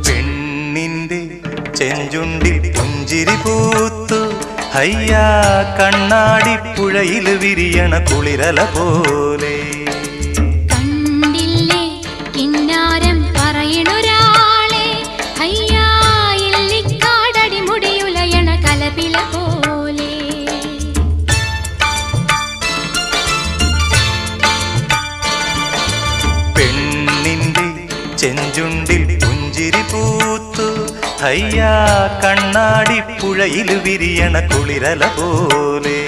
പെണ്ണിന്റെ ചെഞ്ചുണ്ടിൽ പുഞ്ചിരി പൂത്തു ഹയ്യാ കണ്ണാടി പുഴയിൽ വിരിയണ കുളിരല പോലെ. കണ്ടില്ലേ കിന്നാരം പറയണൊരാളെ ഹയ്യാ ഇല്ലിക്കാടടി മുടിയുലയണ കലപില പോലെ. പെണ്ണിന്റെ ചെഞ്ചുണ്ടിൽ പുഞ്ചിരി പൂത്തു ഹയ്യാ കണ്ണാടി പുഴയിൽ വിരിയണ കുളിരല പോലെ.